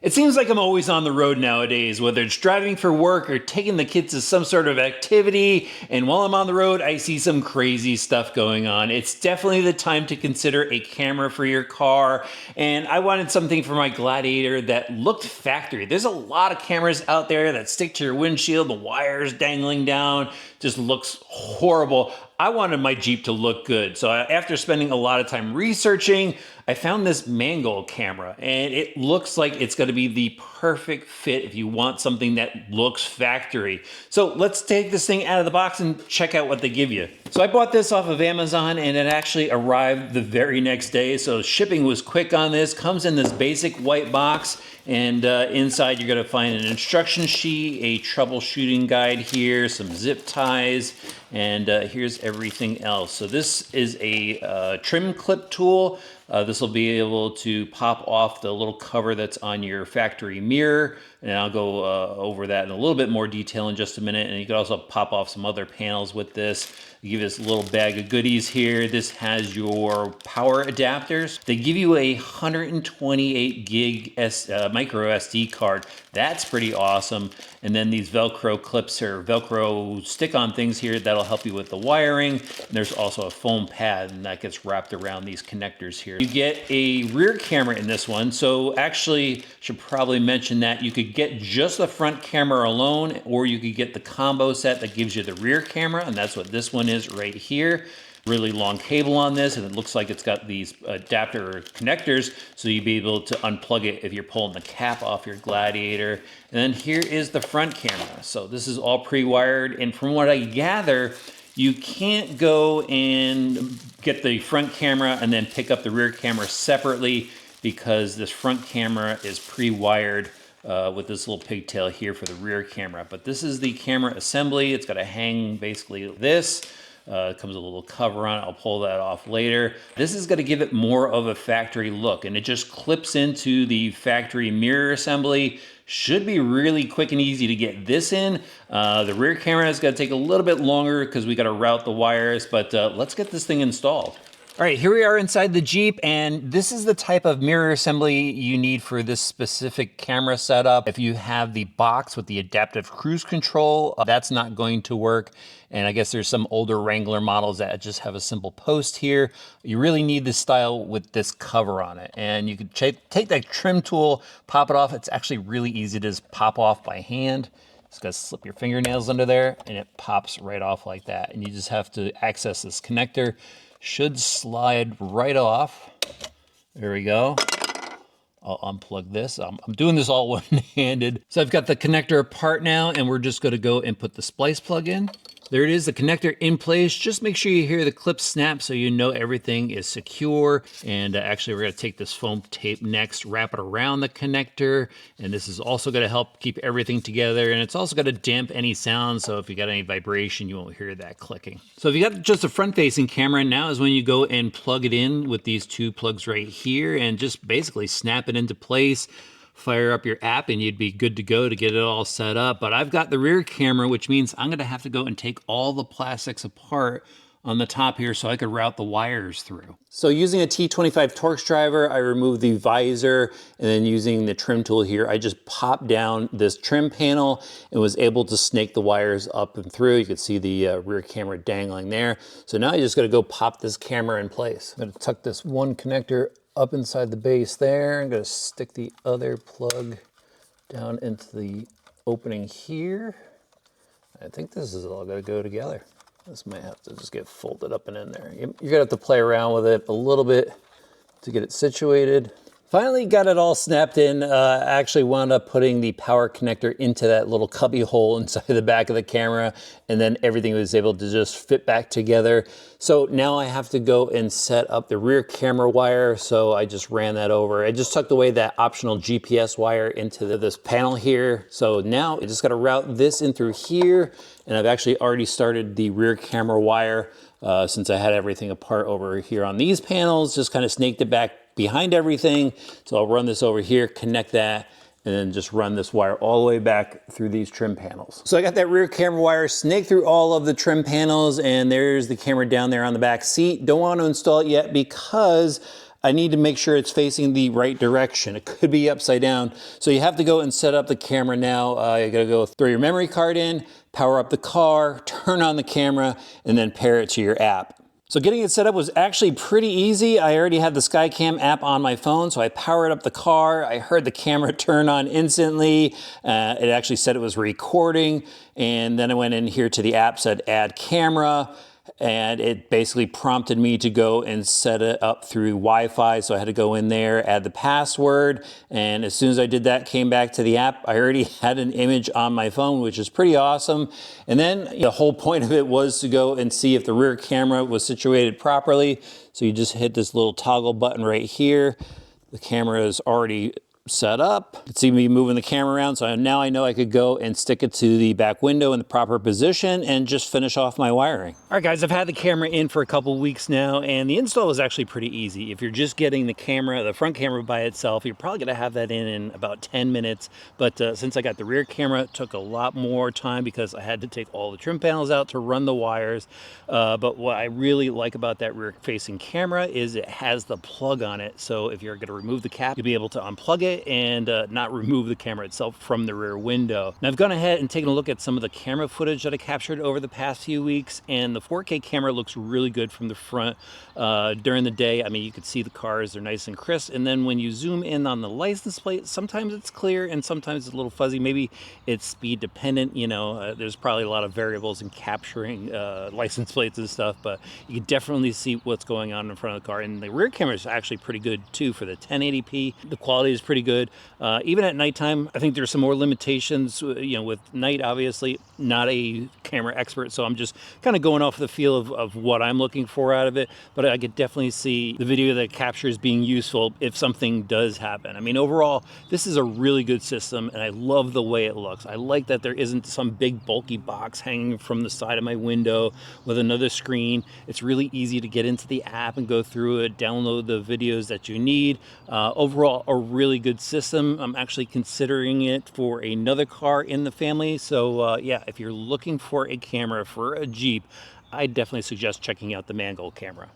It seems like I'm always on the road nowadays, whether it's driving for work or taking the kids to some sort of activity. And while I'm on the road, I see some crazy stuff going on. It's definitely the time to consider a camera for your car. And I wanted something for my Gladiator that looked factory. There's a lot of cameras out there that stick to your windshield, the wires dangling down, just looks horrible. I wanted my Jeep to look good. So after spending a lot of time researching, I found this Mangoal camera, and it looks like it's going to be the perfect fit if you want something that looks factory. So let's take this thing out of the box and check out what they give you. So I bought this off of Amazon, and it actually arrived the very next day. So shipping was quick on this. Comes in this basic white box, and inside you're going to find an instruction sheet, a troubleshooting guide here, some zip ties, and here's everything else. So this is a trim clip tool. This will be able to pop off the little cover that's on your factory mirror, and I'll go over that in a little bit more detail in just a minute. And you can also pop off some other panels with this. You give this little bag of goodies here. This has your power adapters. They give you a 128 gig micro SD card. That's pretty awesome. And then these Velcro clips or Velcro stick-on things here that'll help you with the wiring. And there's also a foam pad, and that gets wrapped around these connectors here. You get a rear camera in this one. So actually, should probably mention that you could get just the front camera alone, or you could get the combo set that gives you the rear camera, and that's what this one is right here. Really long cable on this, and it looks like it's got these adapter or connectors, so you'll be able to unplug it if you're pulling the cap off your Gladiator. And then here is the front camera. So this is all pre-wired, and from what I gather, you can't go and get the front camera and then pick up the rear camera separately, because this front camera is pre-wired with this little pigtail here for the rear camera. But this is the camera assembly. It's got to hang basically this. It comes with a little cover on it. I'll pull that off later. This is going to give it more of a factory look, and it just clips into the factory mirror assembly. Should be really quick and easy to get this in. The rear camera is going to take a little bit longer because we got to route the wires, but let's get this thing installed. All right, here we are inside the Jeep, and this is the type of mirror assembly you need for this specific camera setup. If you have the box with the adaptive cruise control, that's not going to work. And I guess there's some older Wrangler models that just have a simple post here. You really need this style with this cover on it. And you can take that trim tool, pop it off. It's actually really easy to just pop off by hand. Just gotta slip your fingernails under there, and it pops right off like that. And you just have to access this connector. Should slide right off. There we go. I'll unplug this. I'm doing this all one-handed. So I've got the connector apart now, and we're just gonna go and put the splice plug in. There it is, the connector in place. Just make sure you hear the clip snap so you know everything is secure. And actually, we're gonna take this foam tape next, wrap it around the connector. And this is also gonna help keep everything together. And it's also gonna damp any sound, so if you got any vibration, you won't hear that clicking. So if you got just a front-facing camera, now is when you go and plug it in with these two plugs right here and just basically snap it into place. Fire up your app and you'd be good to go to get it all set up. But I've got the rear camera, which means I'm gonna have to go and take all the plastics apart on the top here so I could route the wires through. So using a T25 Torx driver, I removed the visor, and then using the trim tool here, I just popped down this trim panel and was able to snake the wires up and through. You could see the rear camera dangling there. So now you just gotta go pop this camera in place. I'm gonna tuck this one connector up inside the base there. I'm gonna stick the other plug down into the opening here. I think this is all gonna go together. This might have to just get folded up and in there. You're gonna have to play around with it a little bit to get it situated. Finally got it all snapped in. I actually wound up putting the power connector into that little cubby hole inside the back of the camera, and then everything was able to just fit back together. So now I have to go and set up the rear camera wire, so I just ran that over. I just tucked away that optional GPS wire into this panel here. So now I just gotta route this in through here, and I've actually already started the rear camera wire since I had everything apart over here on these panels, just kind of snaked it back behind everything. So I'll run this over here, connect that, and then just run this wire all the way back through these trim panels. So I got that rear camera wire snaked through all of the trim panels, and there's the camera down there on the back seat. Don't want to install it yet because I need to make sure it's facing the right direction. It could be upside down. So you have to go and set up the camera now. You gotta go throw your memory card in, power up the car, turn on the camera, and then pair it to your app. So getting it set up was actually pretty easy. I already had the Skycam app on my phone, so I powered up the car. I heard the camera turn on instantly. It actually said it was recording, and then I went in here to the app, said add camera, and it basically prompted me to go and set it up through Wi-Fi. So I had to go in there, add the password, and as soon as I did that, came back to the app, I already had an image on my phone, which is pretty awesome. And then the whole point of it was to go and see if the rear camera was situated properly. So you just hit this little toggle button right here. The camera is already set up. You can see me moving the camera around, so now I know I could go and stick it to the back window in the proper position and just finish off my wiring. All right, guys, I've had the camera in for a couple weeks now, and the install was actually pretty easy. If you're just getting the camera, the front camera by itself, you're probably gonna have that in about 10 minutes. But since I got the rear camera, it took a lot more time because I had to take all the trim panels out to run the wires. But what I really like about that rear-facing camera is it has the plug on it. So if you're gonna remove the cap, you'll be able to unplug it and not remove the camera itself from the rear window. Now I've gone ahead and taken a look at some of the camera footage that I captured over the past few weeks, and the 4K camera looks really good from the front. During the day, I mean, you could see the cars, they're nice and crisp, and then when you zoom in on the license plate, sometimes it's clear and sometimes it's a little fuzzy. Maybe it's speed dependent, you know, there's probably a lot of variables in capturing license plates and stuff, but you can definitely see what's going on in front of the car. And the rear camera is actually pretty good too for the 1080p. The quality is pretty good. Even at nighttime, I think there's some more limitations, you know, with night, obviously, not a camera expert, so I'm just kind of going off the feel of what I'm looking for out of it, but I could definitely see the video that it captures being useful if something does happen. I mean, overall, this is a really good system, and I love the way it looks. I like that there isn't some big bulky box hanging from the side of my window with another screen. It's really easy to get into the app and go through it, download the videos that you need. Overall, a really good system. I'm actually considering it for another car in the family. So yeah, if you're looking for a camera for a Jeep, I definitely suggest checking out the Mangoal camera.